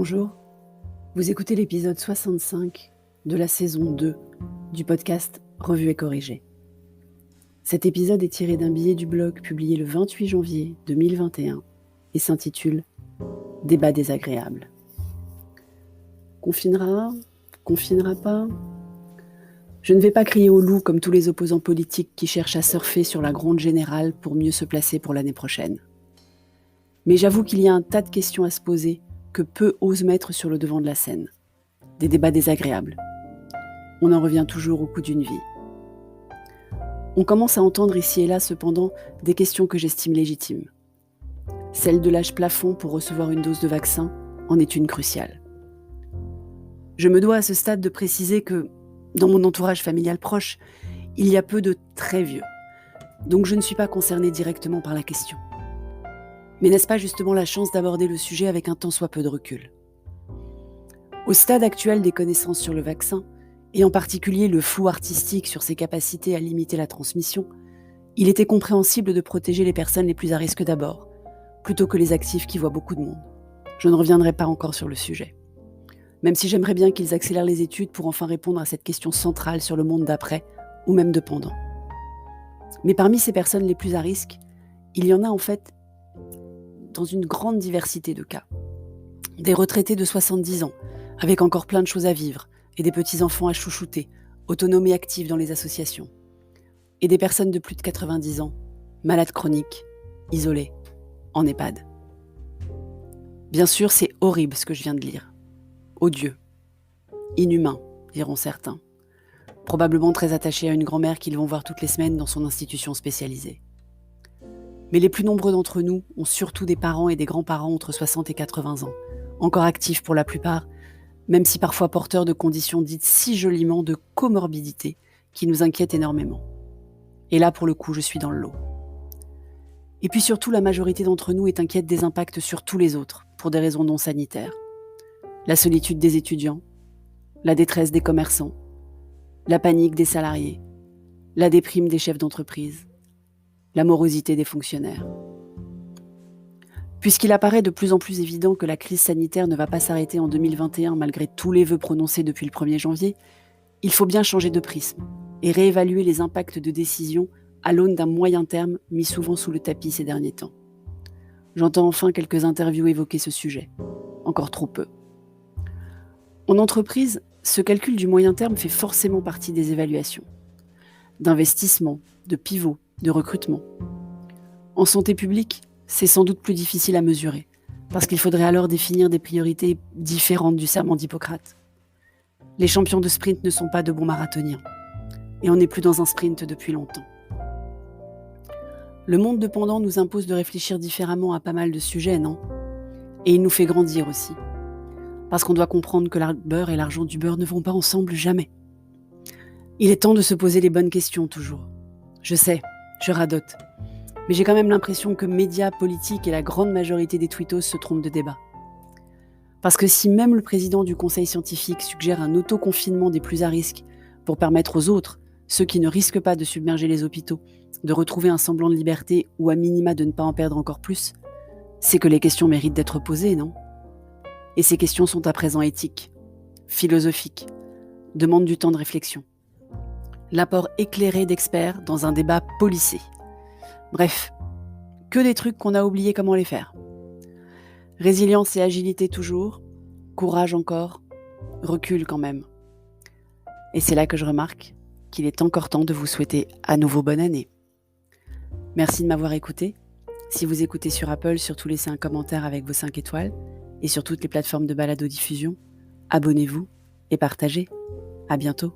Bonjour, vous écoutez l'épisode 65 de la saison 2 du podcast Revue et corrigée. Cet épisode est tiré d'un billet du blog publié le 28 janvier 2021 et s'intitule « Débat désagréable ». Confinera pas ? Je ne vais pas crier au loup comme tous les opposants politiques qui cherchent à surfer sur la gronde générale pour mieux se placer pour l'année prochaine. Mais j'avoue qu'il y a un tas de questions à se poser que peu osent mettre sur le devant de la scène. Des débats désagréables. On en revient toujours au coût d'une vie. On commence à entendre ici et là cependant des questions que j'estime légitimes. Celle de l'âge plafond pour recevoir une dose de vaccin en est une cruciale. Je me dois à ce stade de préciser que, dans mon entourage familial proche, il y a peu de très vieux. Donc je ne suis pas concernée directement par la question. Mais n'est-ce pas justement la chance d'aborder le sujet avec un tant soit peu de recul ? Au stade actuel des connaissances sur le vaccin, et en particulier le flou artistique sur ses capacités à limiter la transmission, il était compréhensible de protéger les personnes les plus à risque d'abord, plutôt que les actifs qui voient beaucoup de monde. Je ne reviendrai pas encore sur le sujet. Même si j'aimerais bien qu'ils accélèrent les études pour enfin répondre à cette question centrale sur le monde d'après, ou même de pendant. Mais parmi ces personnes les plus à risque, il y en a en fait dans une grande diversité de cas. Des retraités de 70 ans, avec encore plein de choses à vivre, et des petits-enfants à chouchouter, autonomes et actifs dans les associations. Et des personnes de plus de 90 ans, malades chroniques, isolées, en EHPAD. Bien sûr, c'est horrible ce que je viens de lire. Odieux. Inhumain, diront certains. Probablement très attachés à une grand-mère qu'ils vont voir toutes les semaines dans son institution spécialisée. Mais les plus nombreux d'entre nous ont surtout des parents et des grands-parents entre 60 et 80 ans, encore actifs pour la plupart, même si parfois porteurs de conditions dites si joliment de comorbidité qui nous inquiètent énormément. Et là, pour le coup, je suis dans le lot. Et puis surtout, la majorité d'entre nous est inquiète des impacts sur tous les autres, pour des raisons non sanitaires. La solitude des étudiants, la détresse des commerçants, la panique des salariés, la déprime des chefs d'entreprise, la morosité des fonctionnaires. Puisqu'il apparaît de plus en plus évident que la crise sanitaire ne va pas s'arrêter en 2021 malgré tous les vœux prononcés depuis le 1er janvier, il faut bien changer de prisme et réévaluer les impacts de décisions à l'aune d'un moyen terme mis souvent sous le tapis ces derniers temps. J'entends enfin quelques interviews évoquer ce sujet, encore trop peu. En entreprise, ce calcul du moyen terme fait forcément partie des évaluations, d'investissement, de pivot, de recrutement. En santé publique, c'est sans doute plus difficile à mesurer, parce qu'il faudrait alors définir des priorités différentes du serment d'Hippocrate. Les champions de sprint ne sont pas de bons marathoniens, et on n'est plus dans un sprint depuis longtemps. Le monde de pendant nous impose de réfléchir différemment à pas mal de sujets, non ? Et il nous fait grandir aussi, parce qu'on doit comprendre que le beurre et l'argent du beurre ne vont pas ensemble jamais. Il est temps de se poser les bonnes questions toujours. Je sais, je radote. Mais j'ai quand même l'impression que médias, politiques et la grande majorité des tweetos se trompent de débat. Parce que si même le président du conseil scientifique suggère un autoconfinement des plus à risque pour permettre aux autres, ceux qui ne risquent pas de submerger les hôpitaux, de retrouver un semblant de liberté ou à minima de ne pas en perdre encore plus, c'est que les questions méritent d'être posées, non ? Et ces questions sont à présent éthiques, philosophiques, demandent du temps de réflexion. L'apport éclairé d'experts dans un débat policé. Bref, que des trucs qu'on a oublié comment les faire. Résilience et agilité toujours, courage encore, recul quand même. Et c'est là que je remarque qu'il est encore temps de vous souhaiter à nouveau bonne année. Merci de m'avoir écouté. Si vous écoutez sur Apple, surtout laissez un commentaire avec vos 5 étoiles et sur toutes les plateformes de balado-diffusion, abonnez-vous et partagez. À bientôt.